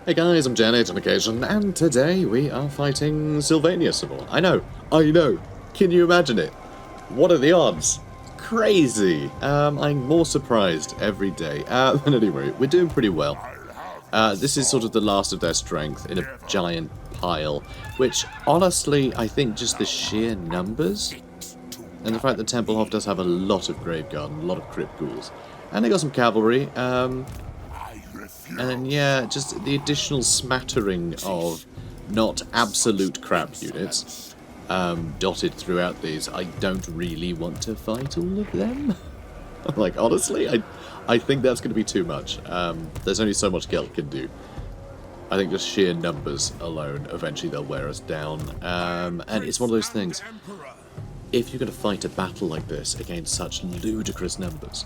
Hey guys, I'm JanetOnOccasion, and today we are fighting Sylvania some more. I know. Can you imagine it? What are the odds? Crazy. I'm more surprised every day. But anyway, we're doing pretty well. This is sort of the last of their strength in a giant pile, which honestly, I think just the sheer numbers, and the fact that Templehof does have a lot of Graveguard and a lot of Crypt Ghouls, and they got some cavalry, and then, yeah, just the additional smattering of not absolute crap units dotted throughout these. I don't really want to fight all of them. Like, honestly, I think that's going to be too much. There's only so much Gelt can do. I think just sheer numbers alone, eventually they'll wear us down. And it's one of those things, if you're going to fight a battle like this against such ludicrous numbers,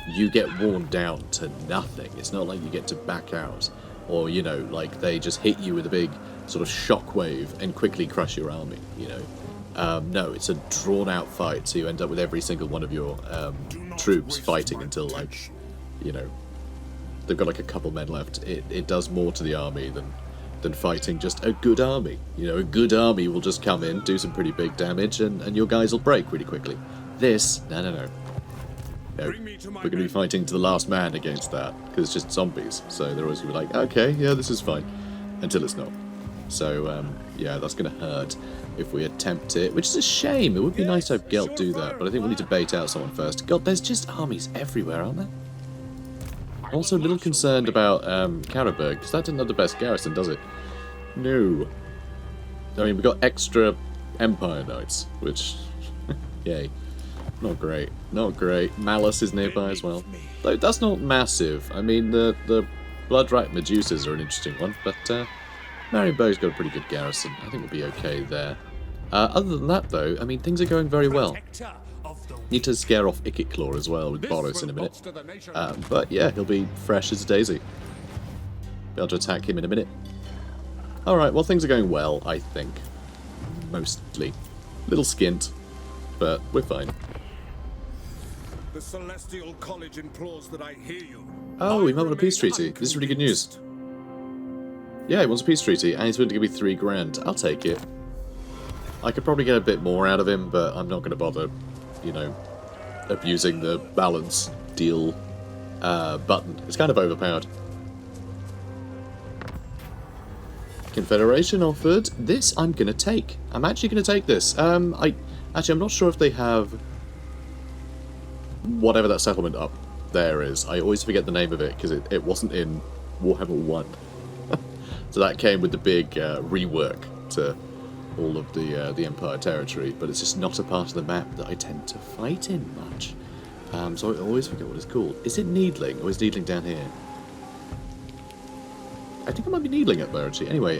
you get worn down to nothing. It's not like you get to back out, or, you know, like they just hit you with a big sort of shockwave and quickly crush your army, you know. No, it's a drawn-out fight, so you end up with every single one of your troops fighting until, like, you know, they've got like a couple men left. It does more to the army than fighting just a good army. You know, a good army will just come in, do some pretty big damage, and your guys will break really quickly. This, no. No, we're going to be fighting to the last man against that, because it's just zombies, so they're always going to be like, okay, yeah, this is fine, until it's not. So, yeah, that's going to hurt if we attempt it, which is a shame. It would be nice to have Gelt do that, but I think we need to bait out someone first. God, there's just armies everywhere, aren't there? I'm also a little concerned about Karabberg, because that didn't have the best garrison, does it? No. I mean, we've got extra Empire Knights, which, yay. Not great. Not great. Malice is nearby as well. Though that's not massive. I mean, the Bloodrat Medusas are an interesting one, but Marienburg's got a pretty good garrison. I think we'll be okay there. Other than that, though, I mean, things are going very well. Need to scare off Ikitclaw as well with Boris in a minute. But yeah, he'll be fresh as a daisy. Be able to attack him in a minute. Alright, well, things are going well, I think. Mostly. Little skint, but we're fine. The Celestial College implores that I hear you. Oh, he might want a peace treaty. This is really good news. Yeah, he wants a peace treaty, and he's willing to give me 3 grand. I'll take it. I could probably get a bit more out of him, but I'm not going to bother, you know, abusing the balance deal button. It's kind of overpowered. Confederation offered. This I'm going to take. I'm actually going to take this. I'm not sure if they have whatever that settlement up there is. I always forget the name of it because it wasn't in Warhammer 1. So that came with the big rework to all of the Empire territory, but it's just not a part of the map that I tend to fight in much. So I always forget what it's called. Is it Needling, or is Needling down here? I think it might be Needling up there, actually. Anyway,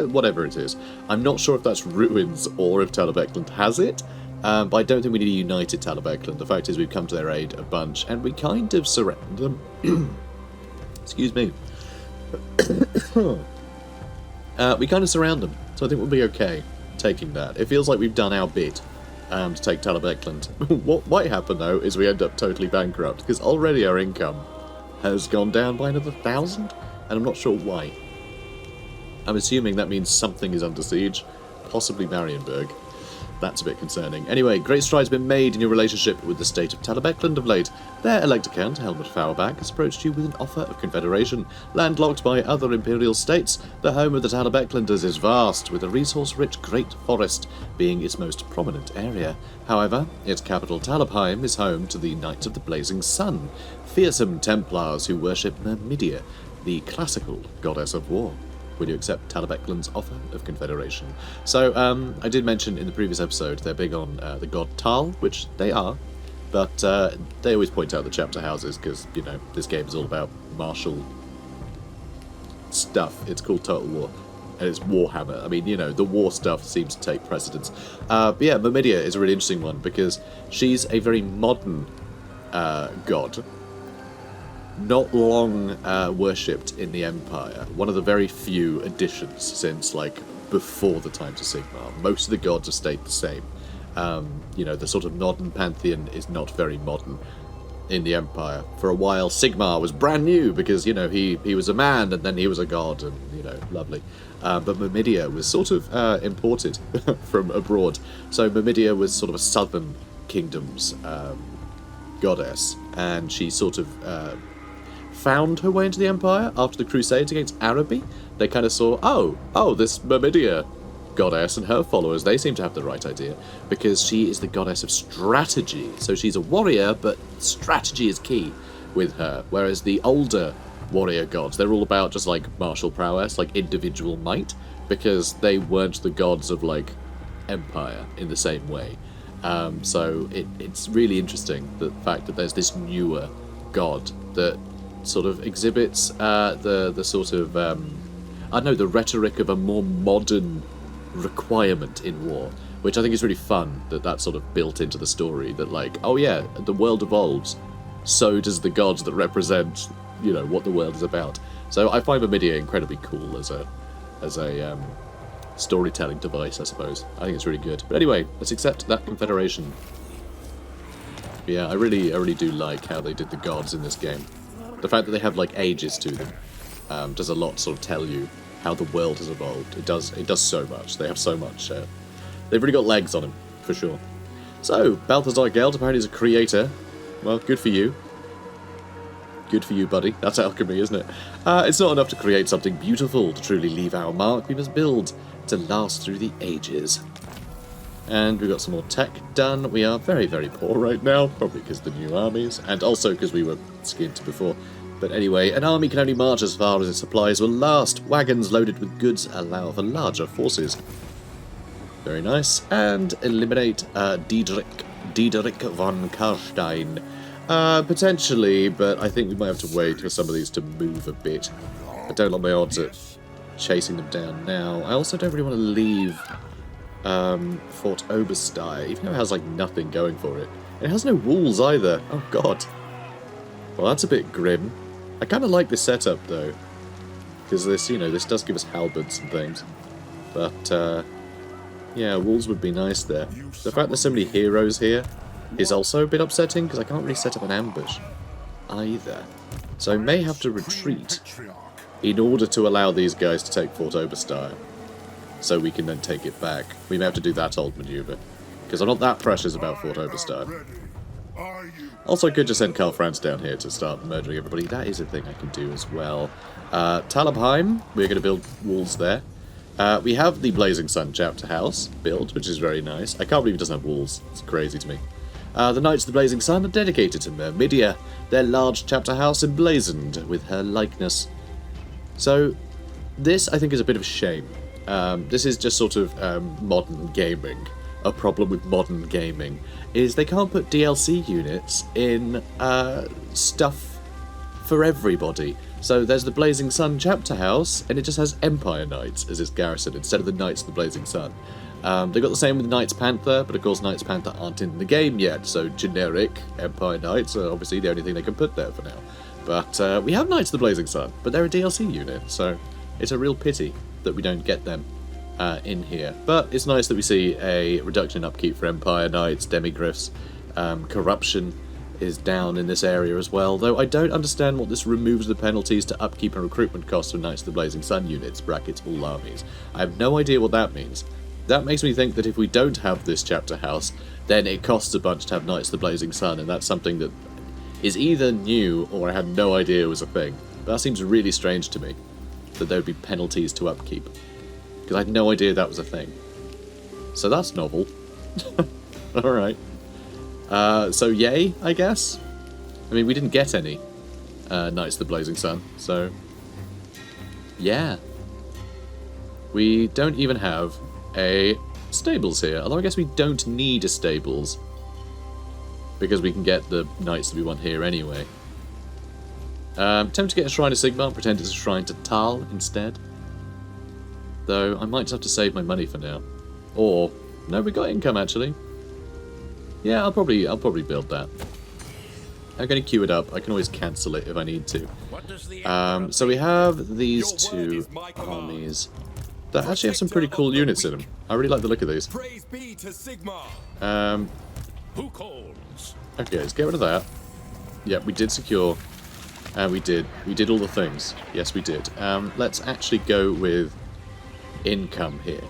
whatever it is. I'm not sure if that's Ruins or if Talabecland has it. But I don't think we need a united Talabecland. The fact is we've come to their aid a bunch, and we kind of surround them. Excuse me. We kind of surround them, so I think we'll be okay taking that. It feels like we've done our bit to take Talabecland. What might happen, though, is we end up totally bankrupt, because already our income has gone down by another 1,000, and I'm not sure why. I'm assuming that means something is under siege, possibly Marienburg. That's a bit concerning. Anyway, great strides have been made in your relationship with the state of Talabecland of late. Their Elector Count, Helmut Fauerbach, has approached you with an offer of confederation. Landlocked by other imperial states, the home of the Talabeclanders is vast, with a resource-rich Great Forest being its most prominent area. However, its capital Talabheim is home to the Knights of the Blazing Sun, fearsome Templars who worship Myrmidia, the classical goddess of war. Will you accept Talabecland's offer of confederation? So, I did mention in the previous episode they're big on the god Tal, which they are, but they always point out the chapter houses because, you know, this game is all about martial stuff. It's called Total War, and it's Warhammer. I mean, you know, the war stuff seems to take precedence. But yeah, Myrmidia is a really interesting one because she's a very modern god. Not long worshipped in the Empire. One of the very few additions since, like, before the times of Sigmar. Most of the gods have stayed the same. You know, the sort of modern pantheon is not very modern. in the Empire. For a while, Sigmar was brand new because, you know, he was a man and then he was a god and, you know, lovely. But Myrmidia was sort of imported from abroad. So Myrmidia was sort of a southern kingdom's goddess, and she sort of found her way into the Empire after the Crusades against Araby. They kind of saw, oh, this Myrmidia goddess and her followers, they seem to have the right idea, because she is the goddess of strategy. So she's a warrior, but strategy is key with her, whereas the older warrior gods, they're all about just like martial prowess, like individual might, because they weren't the gods of like empire in the same way. So it's really interesting, the fact that there's this newer god that sort of exhibits the sort of I don't know, the rhetoric of a more modern requirement in war, which I think is really fun that that's sort of built into the story, that like, oh yeah, the world evolves, so does the gods that represent, you know, what the world is about. So I find Myrmidia incredibly cool as a storytelling device, I suppose. I think it's really good. But anyway, let's accept that confederation. Yeah, I really do like how they did the gods in this game. The fact that they have like ages to them does a lot to sort of tell you how the world has evolved. It does so much. They have so much. They've really got legs on them, for sure. So, Balthazar Geld apparently is a creator. Well, good for you. Good for you, buddy. That's alchemy, isn't it? It's not enough to create something beautiful to truly leave our mark. We must build to last through the ages. And we've got some more tech done. We are very, very poor right now, probably because of the new armies, and also because we were skint before. But anyway, an army can only march as far as its supplies will last. Wagons loaded with goods allow for larger forces. Very nice. And eliminate Diederik von Karstein. Potentially, but I think we might have to wait for some of these to move a bit. I don't like my odds at chasing them down now. I also don't really want to leave Fort Oberstein, even though it has like nothing going for it. It has no walls either. Oh god. Well, that's a bit grim. I kind of like this setup though, because this, you know, this does give us halberds and things. But yeah, walls would be nice there. The fact there's so many heroes here is also a bit upsetting, because I can't really set up an ambush either. So I may have to retreat in order to allow these guys to take Fort Oberstein, so we can then take it back. We may have to do that old maneuver, because I'm not that precious about Fort Oberstein. Also, I could just send Karl Franz down here to start murdering everybody. That is a thing I can do as well. Talabheim, we're going to build walls there. We have the Blazing Sun chapter house built, which is very nice. I can't believe it doesn't have walls. It's crazy to me. The Knights of the Blazing Sun are dedicated to Myrmidia, their large chapter house emblazoned with her likeness. So, this I think is a bit of a shame. This is just sort of modern gaming. A problem with modern gaming is they can't put DLC units in stuff for everybody. So there's the Blazing Sun chapter house, and it just has Empire Knights as its garrison instead of the Knights of the Blazing Sun. They got the same with Knights Panther, but of course Knights Panther aren't in the game yet, so generic Empire Knights are obviously the only thing they can put there for now. But we have Knights of the Blazing Sun, but they're a DLC unit, so it's a real pity that we don't get them in here. But it's nice that we see a reduction in upkeep for Empire Knights, Demigryphs. Corruption is down in this area as well, though I don't understand what this removes the penalties to upkeep and recruitment costs for Knights of the Blazing Sun units, brackets all armies. I have no idea what that means. That makes me think that if we don't have this chapter house, then it costs a bunch to have Knights of the Blazing Sun, and that's something that is either new or I had no idea was a thing. But that seems really strange to me, that there would be penalties to upkeep, because I had no idea that was a thing. So that's novel. Alright. So yay, I guess? I mean, we didn't get any Knights of the Blazing Sun, so yeah. We don't even have a stables here, although I guess we don't need a stables, because we can get the Knights that we want here anyway. Tempted to get a Shrine to Sigmar and pretend it's a Shrine to Tal instead. Though, I might just have to save my money for now. Or, no, we got income actually. Yeah, I'll probably build that. I'm going to queue it up. I can always cancel it if I need to. So we have these two armies that actually have some pretty cool units in them. I really like the look of these. Praise be to Sigmar. Okay, let's get rid of that. Yeah, we did secure. We did all the things. Yes, we did. Let's actually go with income here,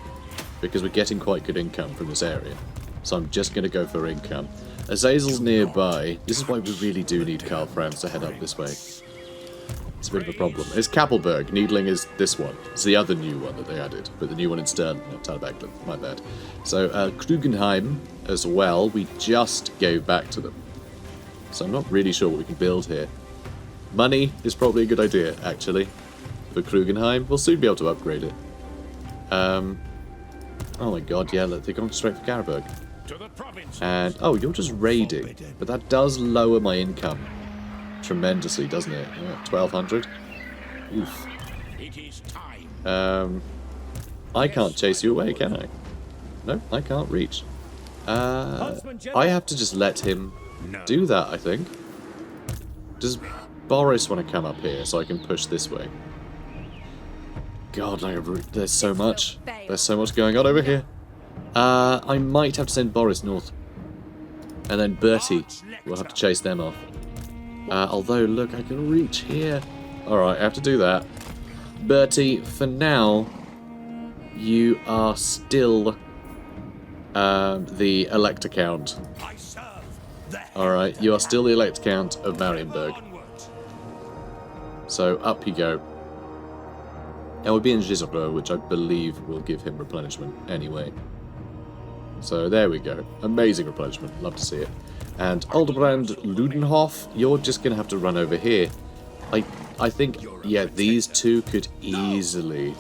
because we're getting quite good income from this area. So I'm just going to go for income. Azazel's nearby. This is why we really do need Karl Franz to head up this way. It's a bit of a problem. It's Kappelberg. Needling is this one. It's the other new one that they added, but the new one in Stern, not Talbacklin. My bad. So Krugenheim as well. We just gave back to them. So I'm not really sure what we can build here. Money is probably a good idea, actually, for Krugenheim. We'll soon be able to upgrade it. Oh my god, yeah, look, they're going straight for Karabberg. And, oh, you're just raiding. But that does lower my income tremendously, doesn't it? 1,200? Oof. I can't chase you away, can I? No, I can't reach. I have to just let him do that, I think. Does Boris want to come up here so I can push this way? God, there's so much. There's so much going on over here. I might have to send Boris north. And then Bertie will have to chase them off. Although, look, I can reach here. Alright, I have to do that. Bertie, for now, you are still the Elector Count. Alright, you are still the Elector Count of Marienburg. So, up you go. And we'll be in Gisors, which I believe will give him replenishment anyway. So, there we go. Amazing replenishment. Love to see it. And Aldebrand Ludenhof, you're just going to have to run over here. I think, yeah, these two could easily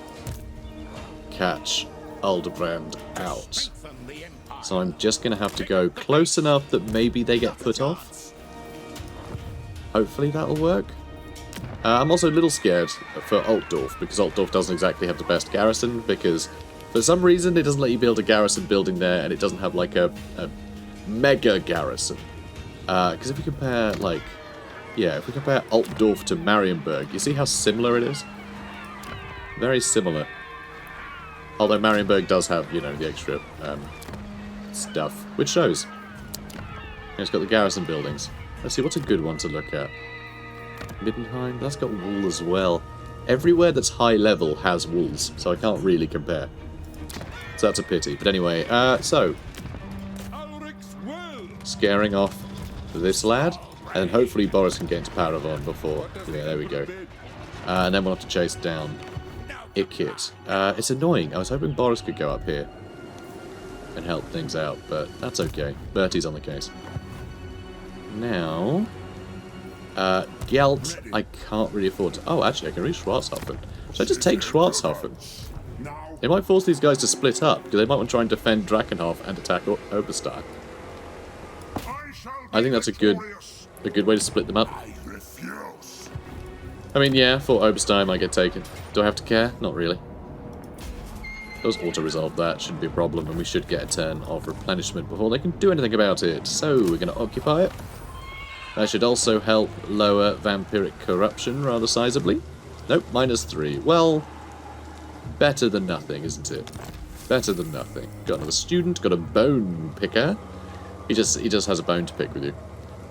catch Aldebrand out. So I'm just going to have to go close enough that maybe they get put off. Hopefully that'll work. I'm also a little scared for Altdorf, because Altdorf doesn't exactly have the best garrison, because for some reason it doesn't let you build a garrison building there, and it doesn't have like a mega garrison. Because if we compare, like, yeah, if we compare Altdorf to Marienburg, you see how similar it is? Very similar. Although Marienburg does have, you know, the extra stuff, which shows. And it's got the garrison buildings. Let's see, what's a good one to look at? Middenheim, that's got wool as well. Everywhere that's high level has walls, so I can't really compare. So that's a pity. But anyway, so scaring off this lad, and hopefully Boris can get into Paravon before. Yeah, there we go. And then we'll have to chase down Ikit. It's annoying. I was hoping Boris could go up here and help things out, but that's okay. Bertie's on the case. Now, Gelt, I can't really afford to... Oh, actually, I can reach Schwarzhofen. Should I just take Schwarzhofen? It might force these guys to split up, because they might want to try and defend Drachenhof and attack Oberstein. I think that's a good way to split them up. I mean, yeah, for Oberstein might get taken. Do I have to care? Not really. Those auto-resolve that, shouldn't be a problem, and we should get a turn of replenishment before they can do anything about it. So, we're going to occupy it. That should also help lower vampiric corruption rather sizably. Nope, -3. Well, better than nothing, isn't it? Better than nothing. Got another student, got a bone picker. He just has a bone to pick with you.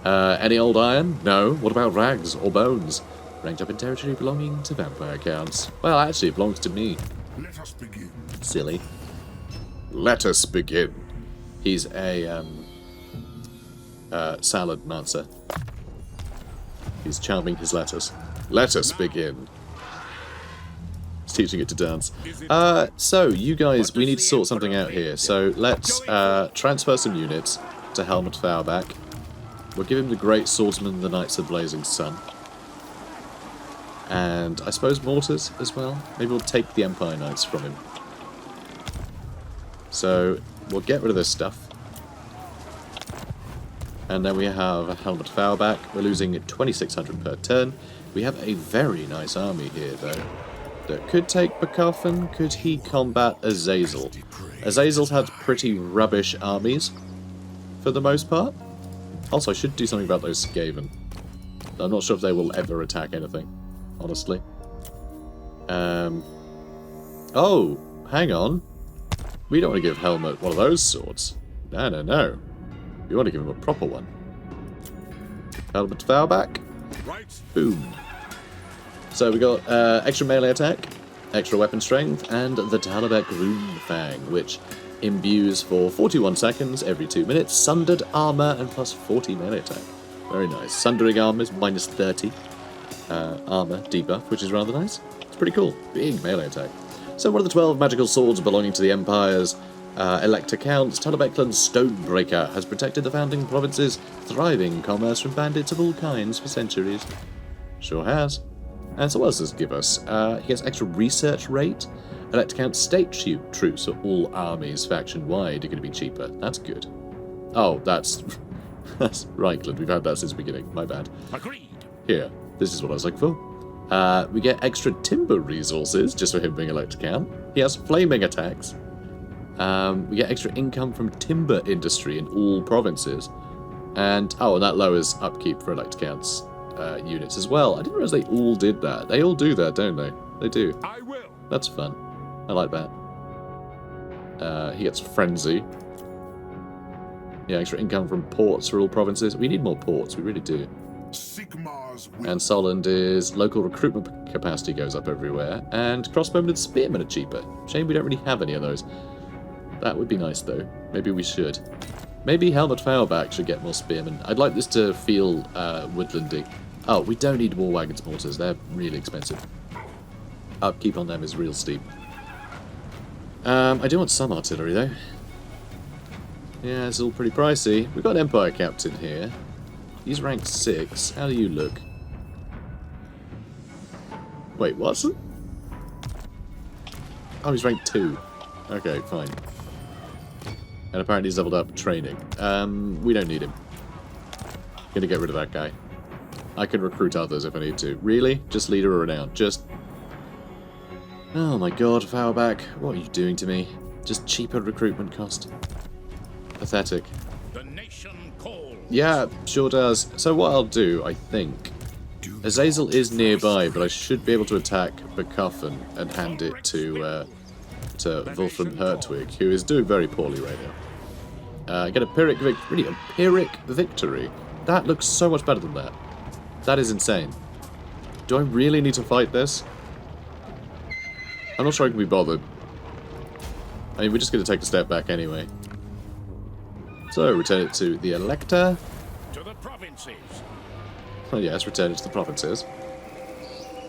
Any old iron? No. What about rags or bones? Ranked up in territory belonging to vampire counts. Well, actually, it belongs to me. Let us begin. Silly. Let us begin. He's a salad mancer. He's charming his lettuce. Let us begin. He's teaching it to dance. So, you guys, we need to sort something out here. So, let's transfer some units to Helmut Fauerbach. We'll give him the Great Swordsman, the Knights of the Blazing Sun. And I suppose mortars as well. Maybe we'll take the Empire Knights from him. So, we'll get rid of this stuff. And then we have Helmut Fauerbach. We're losing 2,600 per turn. We have a very nice army here, though, that could take Bakofen. Could he combat Azazel? Azazel's had pretty rubbish armies, for the most part. Also, I should do something about those Skaven. I'm not sure if they will ever attack anything, honestly. Oh, hang on. We don't want to give Helmut one of those swords. No, no, no. We want to give him a proper one. Helmet to foul back. Right. Boom. So we got extra melee attack, extra weapon strength, and the Talabek Rune Fang, which imbues for 41 seconds every 2 minutes, sundered armor, and plus 40 melee attack. Very nice. Sundering armor is minus 30 armor debuff, which is rather nice. It's pretty cool. Big melee attack. So one of the 12 magical swords belonging to the Empire's Elector Counts, Talabeklan's Stonebreaker, has protected the founding province's thriving commerce from bandits of all kinds for centuries. Sure has. And so what else does it give us? He gets extra research rate. Elector Count state troops for all armies faction-wide are going to be cheaper. That's good. Oh, that's Reichland. We've had that since the beginning. My bad. Agreed. Here, this is what I was looking for. We get extra timber resources just for him being Elector Count. He has flaming attacks. We get extra income from timber industry in all provinces. And that lowers upkeep for Elector Count's units as well. I didn't realize they all did that. They all do that, don't they? They do. I will. That's fun. I like that. He gets Frenzy. Yeah, extra income from ports for all provinces. We need more ports, we really do. Sigmar's And Solent is local recruitment capacity goes up everywhere, and crossbowmen and spearmen are cheaper. Shame we don't really have any of those. That would be nice though. Maybe we should. Maybe Helmet Foulback should get more spearmen. I'd like this to feel woodlandy. Oh, we don't need war wagons mortars. They're really expensive. Upkeep on them is real steep. I do want some artillery though. Yeah, it's all pretty pricey. We've got an Empire Captain here. He's rank 6. How do you look? Wait, what? Oh, he's rank 2. Okay, fine. And apparently he's leveled up training. We don't need him. Gonna get rid of that guy. I can recruit others if I need to. Really? Just leader or renown? Just... Oh my god, Foulback. What are you doing to me? Just cheaper recruitment cost. Pathetic. The nation calls. Yeah, sure does. So what I'll do, I think... Azazel is nearby, but I should be able to attack Bekuffen and hand it to Wolfram Hertwig, who is doing very poorly right now. Get a Pyrrhic victory. Really, a Pyrrhic victory? That looks so much better than that. That is insane. Do I really need to fight this? I'm not sure I can be bothered. I mean, we're just going to take a step back anyway. So, return it to the Elector. To the provinces. Oh yes, return it to the provinces.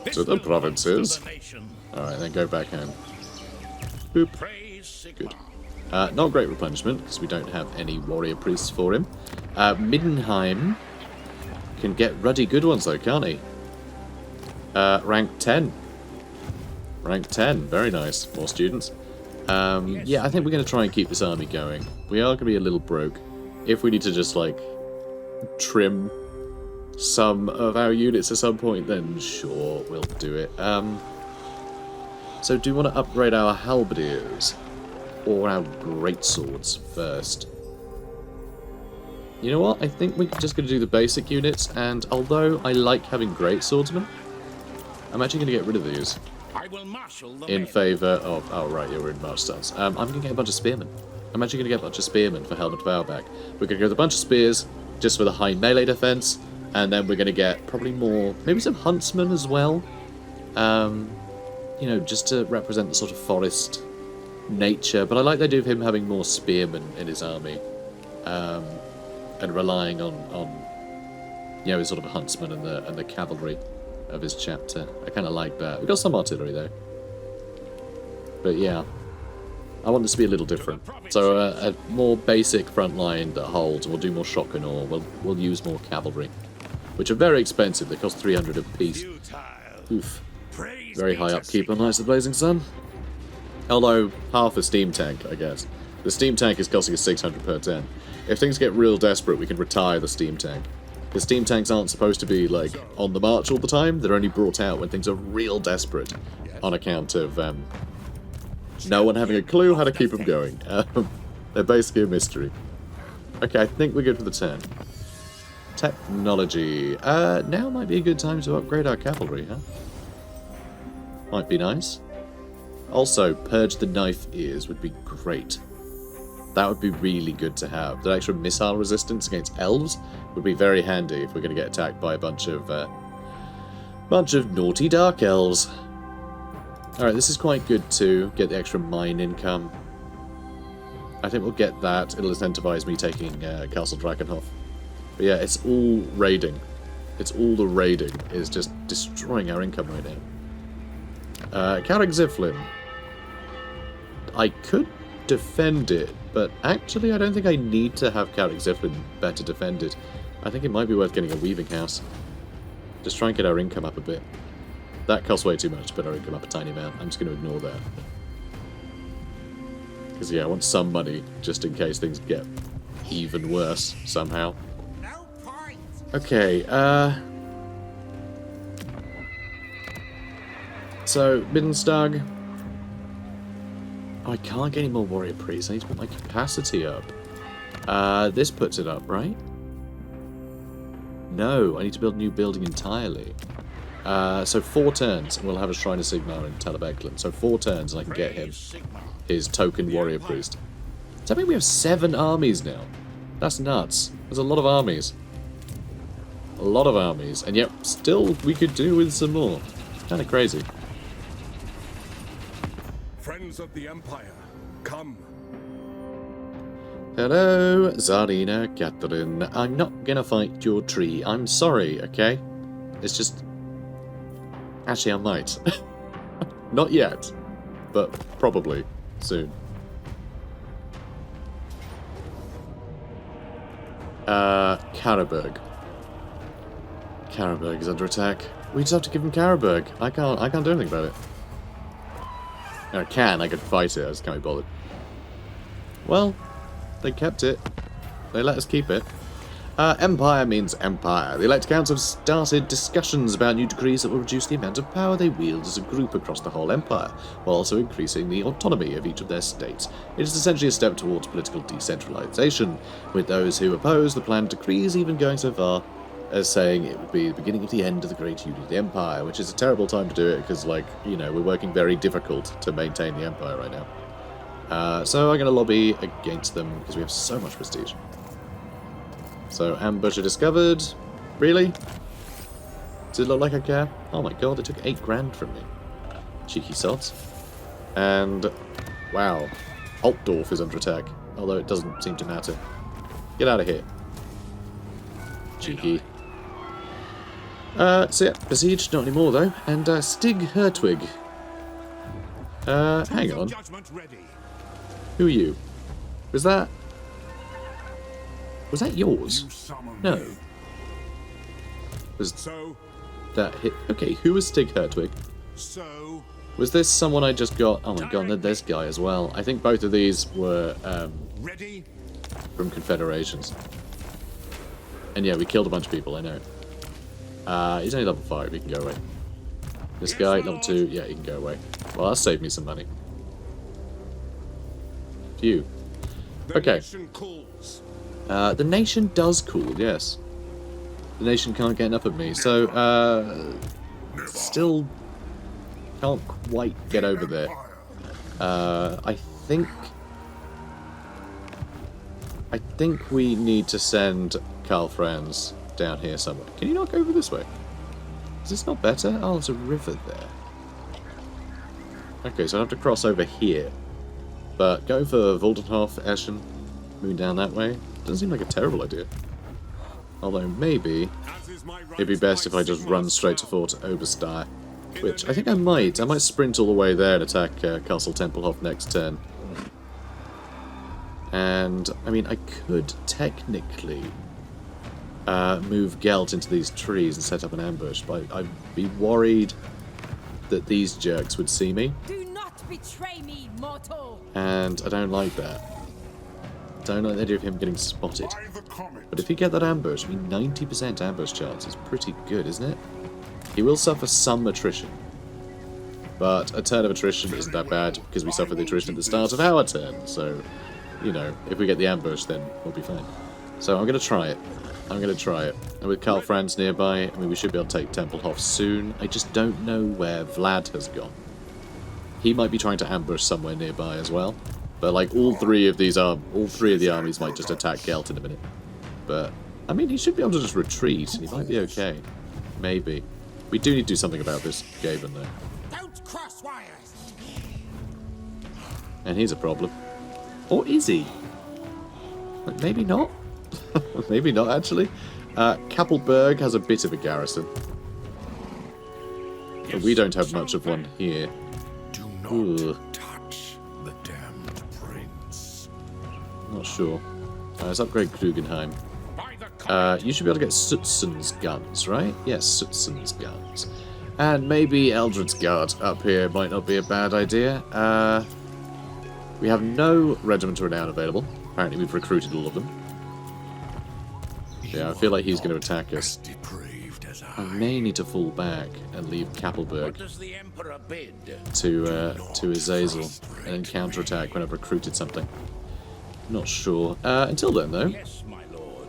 This To the will provinces. to the nation. Alright, then go back home. Boop. Praise Sigmar. Good. Not great replenishment, because we don't have any warrior priests for him. Middenheim can get ruddy good ones though, can't he? Rank 10. Rank 10, very nice. More students. Yeah, I think we're going to try and keep this army going. We are going to be a little broke. If we need to just, like, trim some of our units at some point, then sure, we'll do it. So do you want to upgrade our halberdiers? Or our greatswords first? You know what? I think we're just going to do the basic units, and although I like having greatswordsmen, I'm actually going to get rid of these. I will marshal the In men. favour of... Oh, right, yeah, we're in march stance. I'm going to get a bunch of spearmen. I'm actually going to get a bunch of spearmen for Helmet Foulback. We're going to go with a bunch of spears, just for the high melee defence, and then we're going to get probably more... Maybe some huntsmen as well. You know, just to represent the sort of forest nature. But I like the idea of him having more spearmen in his army. And relying on you know, his sort of a huntsman and the cavalry of his chapter. I kind of like that. We've got some artillery though. But yeah, I want this to be a little different. So a more basic front line that holds. We'll do more shotgun, or we'll use more cavalry, which are very expensive. They cost 300 apiece. Oof. Very high upkeep on Knights of the Blazing Sun. Although half a steam tank, I guess. The steam tank is costing us 600 per turn. If things get real desperate, we can retire the steam tank. The steam tanks aren't supposed to be, like, on the march all the time. They're only brought out when things are real desperate, on account of no one having a clue how to keep them going. They're basically a mystery. Okay, I think we're good for the turn. Technology. Now might be a good time to upgrade our cavalry, huh? Might be nice. Also, purge the knife ears would be great. That would be really good to have. The extra missile resistance against elves would be very handy if we're going to get attacked by a bunch of naughty dark elves. Alright, this is quite good to get the extra mine income. I think we'll get that. It'll incentivize me taking Castle Drakenhof. But yeah, it's all raiding. It's all the raiding is just destroying our income right now. Carrick Ziflin. I could defend it, but actually I don't think I need to have Carrick Ziflin better defended. I think it might be worth getting a Weaving House. Just try and get our income up a bit. That costs way too much to put our income up a tiny amount. I'm just going to ignore that. Because yeah, I want some money just in case things get even worse somehow. Okay, so, Biddenstag. Oh, I can't get any more warrior priests. I need to put my capacity up. This puts it up, right? No, I need to build a new building entirely. So 4 turns, and we'll have a Shrine of Sigmar in Tel of Eklund. So 4 turns, and I can get him his token warrior priest. Does that mean we have 7 armies now? That's nuts. There's a lot of armies. A lot of armies, and yet still we could do with some more. Kind of crazy. Friends of the Empire, come. Hello, Tsarina Catherine. I'm not gonna fight your tree. I'm sorry, okay? It's just... Actually, I might. Not yet, but probably soon. Karaberg. Karaberg is under attack. We just have to give him Karaberg. I can't do anything about it. I could fight it, I just can't be bothered. Well, they kept it. They let us keep it. Empire means empire. The Elect Counts have started discussions about new decrees that will reduce the amount of power they wield as a group across the whole empire, while also increasing the autonomy of each of their states. It is essentially a step towards political decentralization, with those who oppose the planned decrees even going so far as saying it would be the beginning of the end of the Great Union of the Empire, which is a terrible time to do it because, like, you know, we're working very difficult to maintain the Empire right now. So I'm going to lobby against them because we have so much prestige. So, ambusher discovered. Really? Does it look like I care? Oh my god, it took 8 grand from me. Cheeky sods. And, wow. Altdorf is under attack, although it doesn't seem to matter. Get out of here. Cheeky. So yeah, besieged, not anymore though. And Stig Hertwig. Hang on. Who are you? Was that yours? No. Was that hit? Okay, who was Stig Hertwig? Was this someone I just got? Oh my god, then this guy as well. I think both of these were from Confederations. And yeah, we killed a bunch of people, I know. He's only level 5, he can go away. This guy, level 2, yeah, he can go away. Well, that saved me some money. Phew. Okay. The nation does cool, yes. The nation can't get enough of me, so, still can't quite get over there. I think we need to send Karl Franz down here somewhere. Can you not go over this way? Is this not better? Oh, there's a river there. Okay, so I have to cross over here. But go for Voldenhof, Eschen, moving down that way. Doesn't seem like a terrible idea. Although maybe it'd be best if I just run straight to Fort Obersteyr. Which I think I might. I might sprint all the way there and attack Castle Tempelhof next turn. And, I mean, I could technically move Gelt into these trees and set up an ambush, but I'd be worried that these jerks would see me. Do not betray me, mortal. And I don't like that. Don't like the idea of him getting spotted. But if you get that ambush, I mean, 90% ambush chance is pretty good, isn't it? He will suffer some attrition. But a turn of attrition isn't that bad, because we suffer the attrition at the start of our turn, so, you know, if we get the ambush, then we'll be fine. So I'm going to try it. I'm going to try it. And with Karl Franz nearby, I mean, we should be able to take Tempelhof soon. I just don't know where Vlad has gone. He might be trying to ambush somewhere nearby as well. But like all three of the armies might just attack Gelt in a minute. But I mean, he should be able to just retreat. He might be okay. Maybe. We do need to do something about this Gaben though. Don't cross wires. And he's a problem. Or is he? Like, maybe not. Maybe not actually. Kappelberg has a bit of a garrison. But we don't have much of one here. Do not Ooh. touch the damned prince. Not sure. Let's upgrade Krugenheim. By the You should be able to get Sutsun's guns, right? Yes, Sutsun's guns. And maybe Eldred's Guard up here might not be a bad idea. We have no Regiment Renown available. Apparently we've recruited all of them. Yeah, I feel like he's going to attack us. depraved as I may need to fall back and leave Kappelberg does the Emperor bid? to Azazel and then counterattack when I've recruited something. Not sure. Until then, though. Yes, my lord.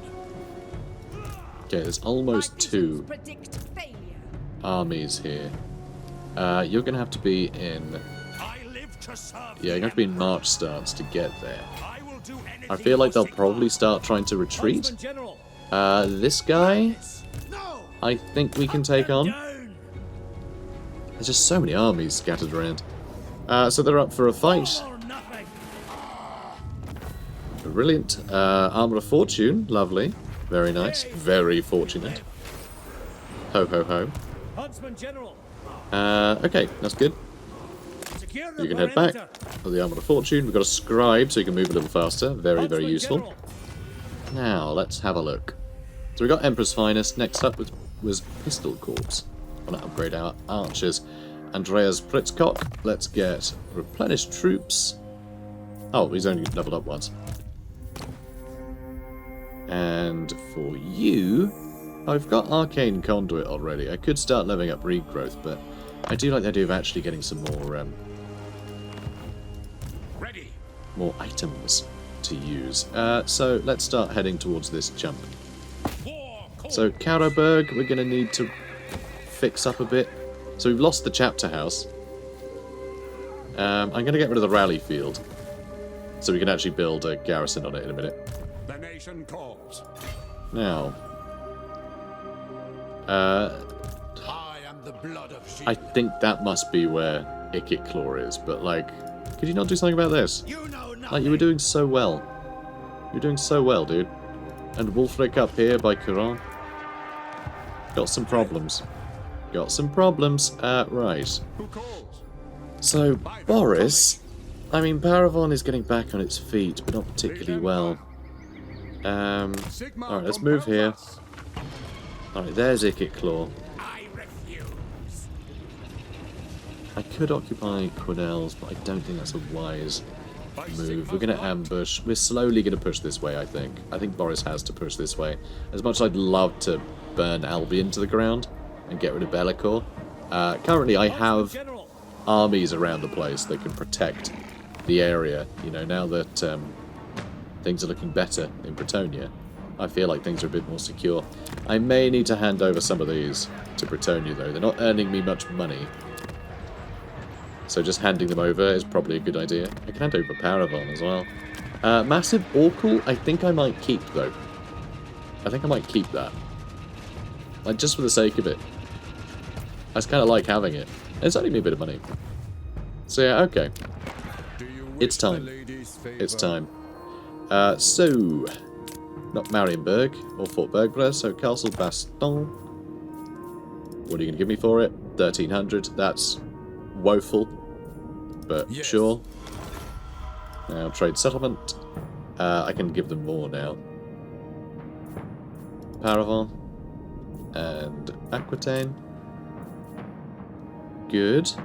Okay, there's almost My two visions predict failure. armies here. You're going to have to be in... I live to serve. Yeah, you're going to have to be in March stance to get there. I will do anything. I feel like they'll for probably start trying to retreat. Huntsman General. This guy, No. I think we can take on. Down. There's just so many armies scattered around. So they're up for a fight. Or nothing. Brilliant. Armor of Fortune, lovely. Very nice. Very fortunate. Ho ho ho. Huntsman General. Okay, that's good. Secure the You can head back perimeter. for the Armor of Fortune. We've got a scribe, so you can move a little faster. Very, very Huntsman useful. General. Now, let's have a look. So we got Emperor's Finest. Next up was Pistol Corps. I want to upgrade our archers. Andreas Pritzkock. Let's get replenished troops. Oh, he's only leveled up once. And for you, I've got Arcane Conduit already. I could start leveling up Regrowth, but I do like the idea of actually getting some Ready. more items to use. So let's start heading towards this jump. War. Call. So Kauderberg, we're going to need to fix up a bit. So we've lost the chapter house. I'm going to get rid of the rally field, so we can actually build a garrison on it in a minute. The nation calls. Now, I am the blood of shield. I think that must be where Ikit Claw is, but like, could you not do something about this? You know nothing. Like, you were doing so well. You're doing so well, dude. And Wulfric up here by Quran. Got some problems. Got some problems. Right. Who calls? So, Boris, I mean, Paravon is getting back on its feet, but not particularly well. Sigma Alright, let's move here. Bombas. Alright, there's Ikit Claw. I refuse. I could occupy Quenelles, but I don't think that's a wise move. We're going to ambush. We're slowly going to push this way, I think. I think Boris has to push this way. As much as I'd love to burn Albion to the ground and get rid of Bellicor, currently I have General. armies around the place that can protect the area. You know, now that things are looking better in Bretonnia, I feel like things are a bit more secure. I may need to hand over some of these to Bretonnia, though. They're not earning me much money. So just handing them over is probably a good idea. I can hand over Paravon as well. Massive Orcal, I think I might keep, though. I think I might keep that. Like, just for the sake of it. I just kind of like having it. It's only me a bit of money. So yeah, okay. Do you It's wish the time. lady's favor? It's time. So, not Marienburg or Fort Bergbres, so Castle Baston. What are you going to give me for it? 1,300. That's woeful, but Yes. sure. Now, trade settlement. I can give them more now. Paravon and Aquitaine. Good. Is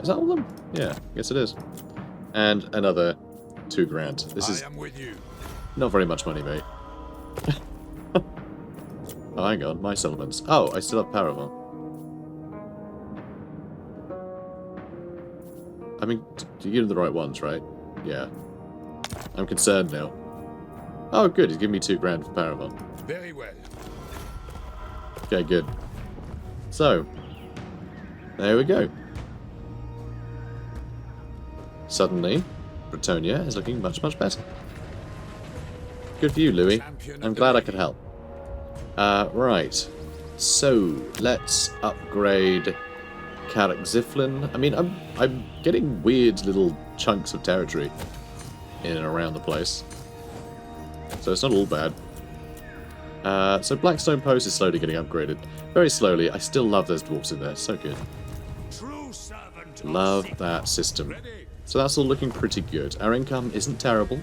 that all of them? Yeah, I guess it is. And another 2 grand. This is I am with you. not very much money, mate. Oh, hang on, my settlements. Oh, I still have Paravon. I mean, you give them the right ones, right? Yeah. I'm concerned now. Oh, good, he's giving me 2 grand for Paravon. Very well. Okay, good. So, there we go. Suddenly, Bretonia is looking much, much better. Good for you, Louis. I'm glad I could help. Right. So, let's upgrade Karak Ziflin. I mean, I'm getting weird little chunks of territory in and around the place. So it's not all bad. So Blackstone Post is slowly getting upgraded. Very slowly. I still love those dwarfs in there. So good. Love that system. So that's all looking pretty good. Our income isn't terrible,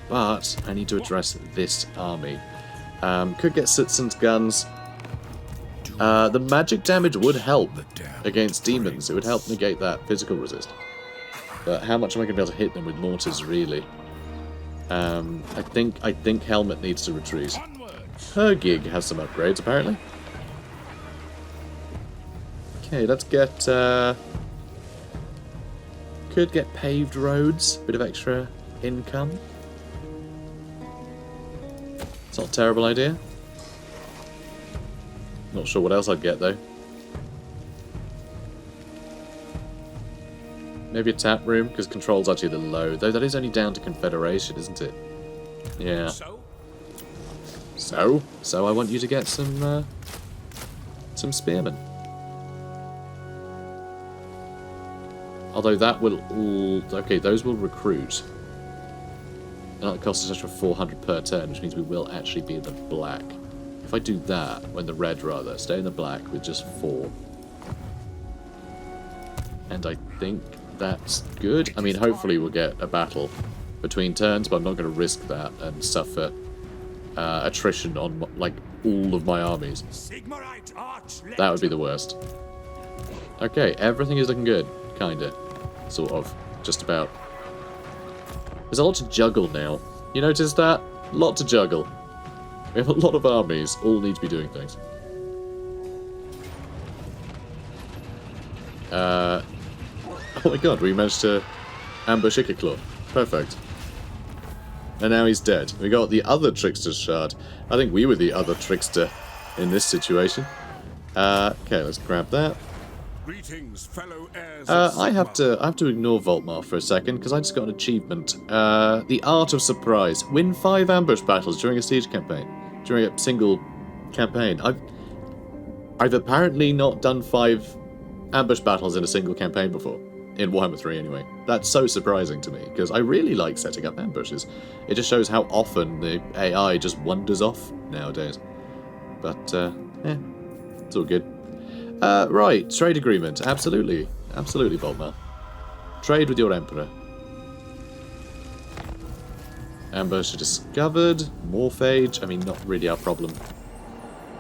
but I need to address this army. Could get Sitzen's guns. The magic damage would help against demons. It would help negate that physical resist. But how much am I going to be able to hit them with mortars, really? I think Helmet needs to retreat. Her gig has some upgrades, apparently. Okay, let's get... could get paved roads. Bit of extra income. It's not a terrible idea. Not sure what else I'd get, though. Maybe a tap room, because control's actually the low. Though that is only down to Confederation, isn't it? Yeah. So I want you to get some spearmen. Although that will all... Okay, those will recruit. And that'll cost us extra 400 per turn, which means we will actually be in the black. If I do that, when the red rather, stay in the black with just 4. And I think that's good. I mean, hopefully we'll get a battle between turns, but I'm not going to risk that and suffer attrition on, like, all of my armies. That would be the worst. Okay, everything is looking good. Kinda. Sort of. Just about. There's a lot to juggle now. You notice that? A lot to juggle. We have a lot of armies. All need to be doing things. Oh my god, we managed to ambush Ikiclaw. Perfect. And now he's dead. We got the other Trickster's Shard. I think we were the other Trickster in this situation. Okay, let's grab that. Greetings, fellow heirs I have to ignore Voltmar for a second, because I just got an achievement. The Art of Surprise. Win 5 ambush battles during a siege campaign. During a single campaign. I've apparently not done 5 ambush battles in a single campaign before. In Warhammer 3, anyway. That's so surprising to me, because I really like setting up ambushes. It just shows how often the AI just wanders off nowadays. But, yeah, it's all good. Right, trade agreement. Absolutely. Absolutely, Voltmar. Trade with your Emperor. Ambush discovered. Morphage. I mean, not really our problem.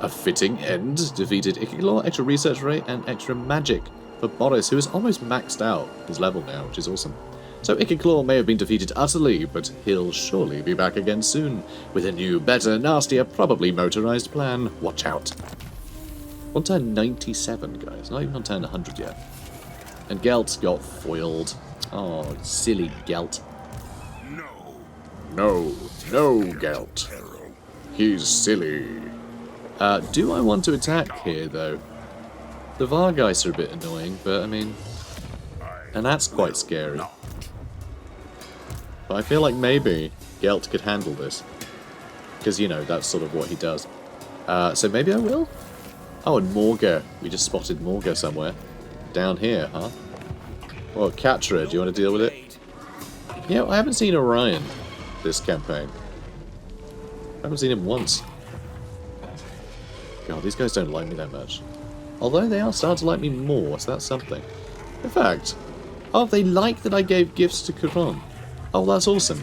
A fitting end. Defeated Ikiclaw. Extra research rate and extra magic for Boris, who is almost maxed out his level now, which is awesome. So Ikiclaw may have been defeated utterly, but he'll surely be back again soon with a new, better, nastier, probably motorized plan. Watch out. On turn 97, guys. Not even on turn 100 yet. And Gelt got foiled. Oh, silly Gelt. No, Gelt. He's silly. Do I want to attack here, though? The Vargeist are a bit annoying, but I mean... And that's quite scary. But I feel like maybe Gelt could handle this. Because, you know, that's sort of what he does. So maybe I will? Oh, and Morga. We just spotted Morga somewhere. Down here, huh? Well, Catra, do you want to deal with it? You know, I haven't seen Orion this campaign. I haven't seen him once. God, these guys don't like me that much. Although they are starting to like me more, so that's something. In fact, oh, they like that I gave gifts to Kuron. Oh, that's awesome.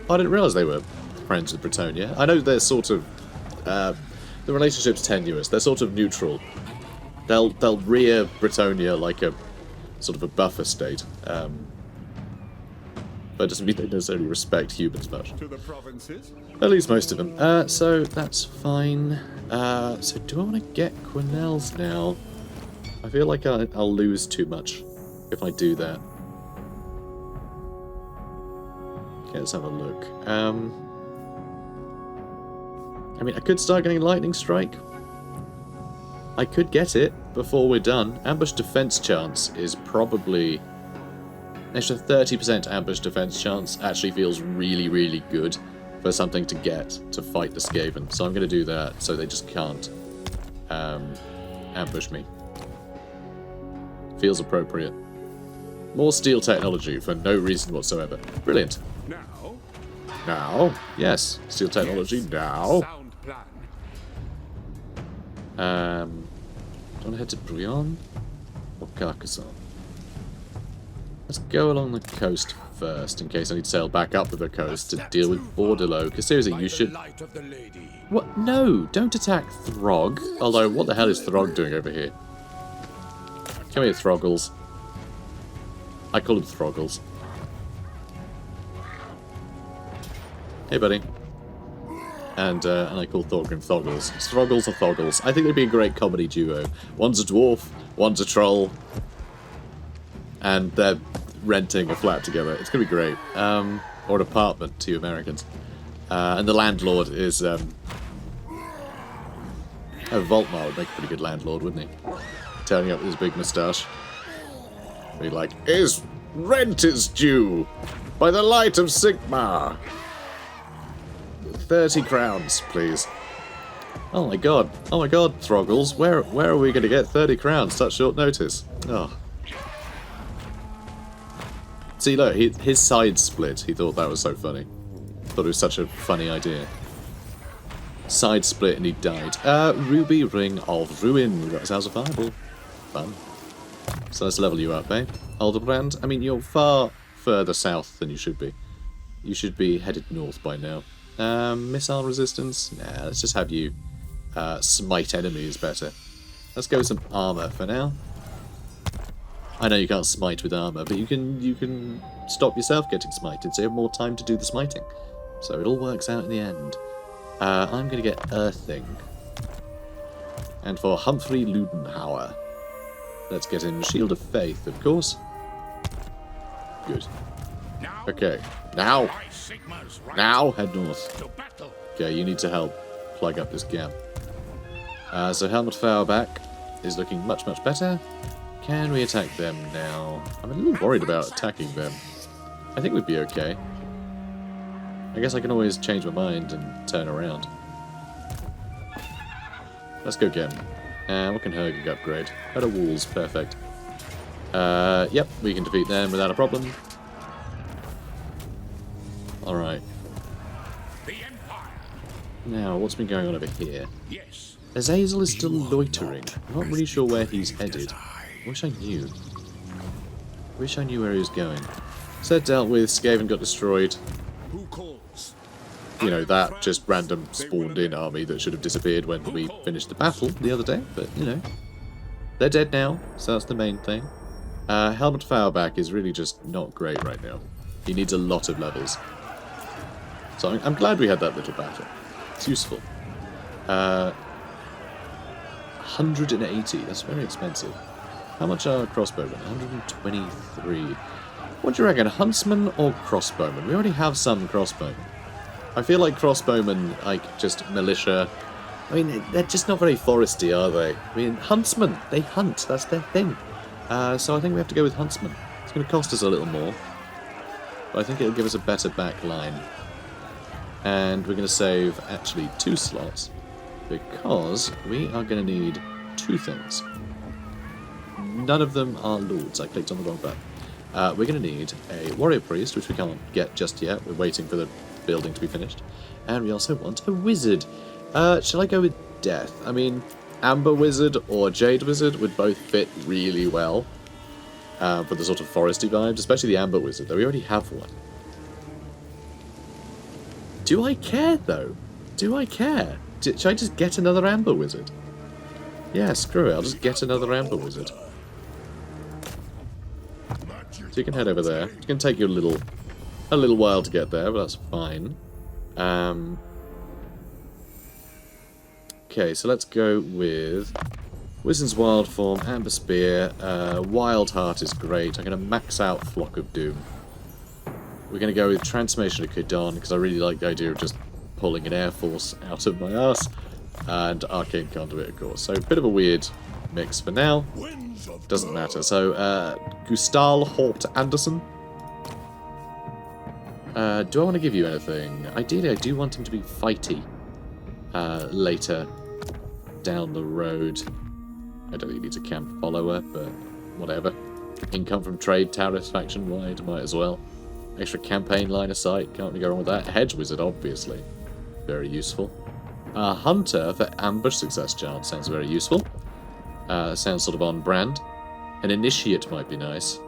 I didn't realise they were friends with Bretonia. I know they're sort of... the relationship's tenuous. They're sort of neutral. They'll rear Bretonia like a sort of a buffer state. But it doesn't mean they necessarily respect humans much. to the provinces. At least most of them. So that's fine. So do I want to get Quenelles now? I feel like I'll lose too much if I do that. Okay, let's have a look. I mean, I could start getting Lightning Strike. I could get it before we're done. Ambush defense chance is probably An extra 30% ambush defense chance actually feels really, really good for something to get to fight the Skaven. So I'm going to do that so they just can't ambush me. Feels appropriate. More steel technology for no reason whatsoever. Brilliant. Now, yes, steel technology now. Sound plan. Do you want to head to Brion or Carcassonne? Let's go along the coast first, in case I need to sail back up the coast to deal with Bordello. Because seriously, you should... What? No, don't attack Throg. Although, what the hell is Throg doing over here? Come here, Throggles. I call them Throggles. Hey, buddy. And I call Thorgrim Thoggles. Throggles or Thoggles. I think they'd be a great comedy duo. One's a dwarf, one's a troll, and they're renting a flat together. It's going to be great. Or an apartment to you Americans. And the landlord is... Voltmar would make a pretty good landlord, wouldn't he? Turning up with his big moustache. Be like, "His rent is due by the light of Sigmar. 30 crowns, please." Oh my god, Throggles, where are we going to get 30 crowns such short notice? Oh. See, look, his side split, he thought that was so funny. Thought it was such a funny idea. Side split and he died. Ruby Ring of Ruin. We got his House of Fireball. Fun. So let's level you up, eh? Alderbrand, I mean, you're far further south than you should be. You should be headed north by now. Missile resistance? Nah, let's just have you smite enemies better. Let's go with some armor for now. I know you can't smite with armor, but you can stop yourself getting smited, so you have more time to do the smiting. So it all works out in the end. I'm going to get Earthing. And for Humphrey Ludenhauer, let's get him Shield of Faith, of course. Good. Okay, now head north. Okay, you need to help plug up this gap. So Helmut Fauerback is looking much, much better. Can we attack them now? I'm a little worried about attacking them. I think we'd be okay. I guess I can always change my mind and turn around. Let's go again. What can Hergig upgrade? Better walls, perfect. Yep, we can defeat them without a problem. Alright. Now, what's been going on over here? Azazel is still loitering. I'm not really sure where he's headed. Wish I knew. Wish I knew where he was going. So dealt with, Skaven got destroyed. You know, that just random spawned in army that should have disappeared when we finished the battle the other day, but, you know. They're dead now, so that's the main thing. Helmut Fauerback is really just not great right now. He needs a lot of levels. So I'm glad we had that little battle. It's useful. 180, that's very expensive. How much are crossbowmen? 123. What do you reckon, huntsman or crossbowmen? We already have some crossbowmen. I feel like crossbowmen, like, just militia. I mean, they're just not very foresty, are they? I mean, huntsmen, they hunt, that's their thing. So I think we have to go with huntsmen. It's going to cost us a little more, but I think it'll give us a better back line. And we're going to save, actually, 2 slots, because we are going to need 2 things. None of them are lords. I clicked on the wrong button. We're going to need a warrior priest, which we can't get just yet. We're waiting for the building to be finished. And we also want a wizard. Shall I go with death? I mean, amber wizard or jade wizard would both fit really well for the sort of foresty vibes, especially the amber wizard, though we already have one. Do I care, though? Do I care? Should I just get another amber wizard? Yeah, screw it. I'll just get another amber wizard. So you can head over there. It's going to take you a little while to get there, but that's fine. Okay, so let's go with Wizard's Wild Form, Amber Spear, Wild Heart is great. I'm going to max out Flock of Doom. We're going to go with Transformation of Kedon, because I really like the idea of just pulling an Air Force out of my ass. And Arcane Conduit, of course. So a bit of a weird mix for now. Doesn't matter. So, Gustal Hort Anderson. Do I want to give you anything? Ideally, I do want him to be fighty later down the road. I don't think he needs a camp follower, but whatever. Income from trade, tariffs, faction-wide, might as well. Extra campaign line of sight, can't really go wrong with that. Hedge wizard, obviously. Very useful. Hunter for ambush success chance, sounds very useful. Sounds sort of on brand. An initiate might be nice.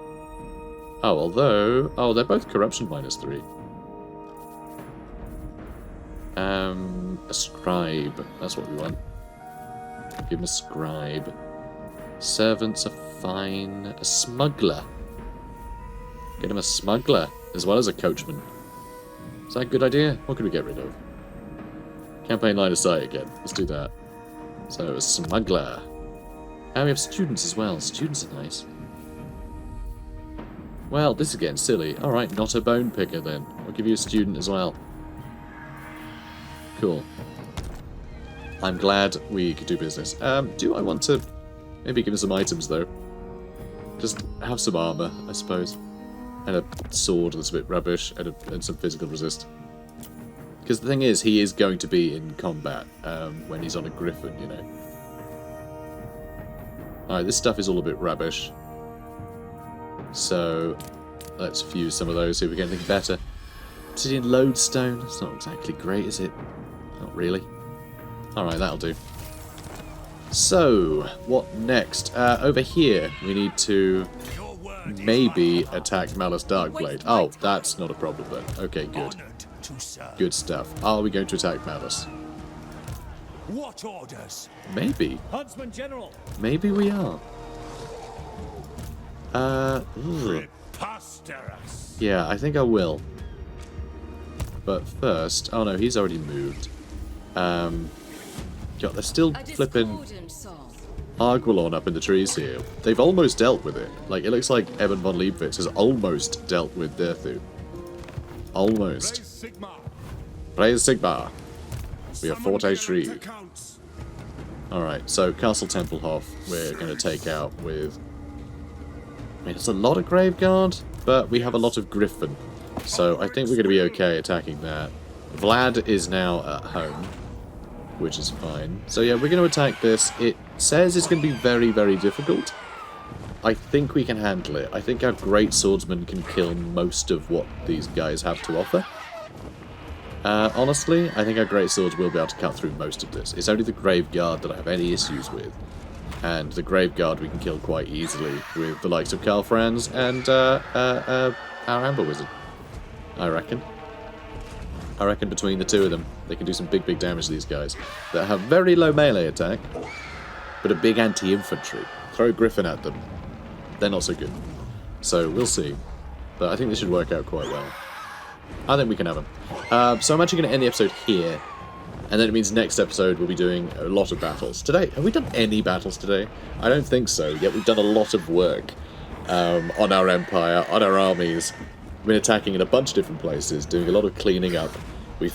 Oh, although... Oh, they're both corruption -3. A scribe. That's what we want. Give him a scribe. Servants are fine. A smuggler. Get him a smuggler, as well as a coachman. Is that a good idea? What could we get rid of? Campaign line of sight again. Let's do that. So, a smuggler. And we have students as well. Students are nice. Well, this is getting silly. Alright, not a bone picker then. I'll give you a student as well. Cool. I'm glad we could do business. Do I want to maybe give him some items, though? Just have some armor, I suppose. And a sword that's a bit rubbish, and some physical resist. Because the thing is, he is going to be in combat when he's on a griffin, you know. Alright, this stuff is all a bit rubbish. So, let's fuse some of those, see if we get anything better. Obsidian lodestone, it's not exactly great, is it? Not really. Alright, that'll do. So, what next? Over here, we need to maybe attack Malice Darkblade. Oh, that's not a problem then. Okay, good. Good stuff. Are we going to attack Malice? What orders? Maybe. Huntsman General. Maybe we are. Preposterous. Yeah, I think I will. But first... Oh no, he's already moved. God, they're still flipping Arguelon up in the trees here. They've almost dealt with it. Like, it looks like Evan von Liebwitz has almost dealt with Derthu. Almost. Praise Sigmar. We have Forte Tree. Alright, so Castle Templehof we're going to take out with... I mean, it's a lot of Graveguard, but we have a lot of Griffin. So I think we're going to be okay attacking that. Vlad is now at home, which is fine. So yeah, we're going to attack this. It says it's going to be very, very difficult. I think we can handle it. I think our great swordsman can kill most of what these guys have to offer. Honestly, I think our great swords will be able to cut through most of this. It's only the Graveguard that I have any issues with. And the Graveguard we can kill quite easily with the likes of Karl Franz and our Amber Wizard, I reckon. I reckon between the two of them, they can do some big, big damage to these guys that have very low melee attack, but a big anti-infantry. Throw Griffin at them. They're not so good. So, we'll see. But I think this should work out quite well. I think we can have them. So I'm actually going to end the episode here. And then it means next episode we'll be doing a lot of battles. Today, have we done any battles today? I don't think so, yet we've done a lot of work on our empire, on our armies. We've been attacking in a bunch of different places, doing a lot of cleaning up. I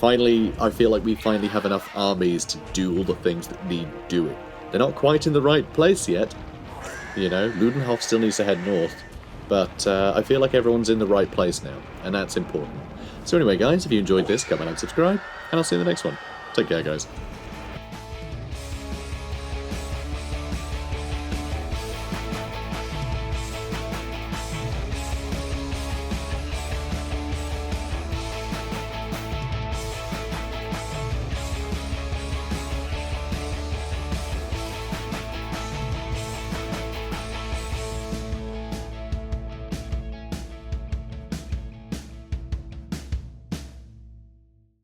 feel like we finally have enough armies to do all the things that need doing. They're not quite in the right place yet. You know, Ludenhof still needs to head north. But I feel like everyone's in the right place now, and that's important. So anyway, guys, if you enjoyed this, come on and subscribe, and I'll see you in the next one. Take care, guys.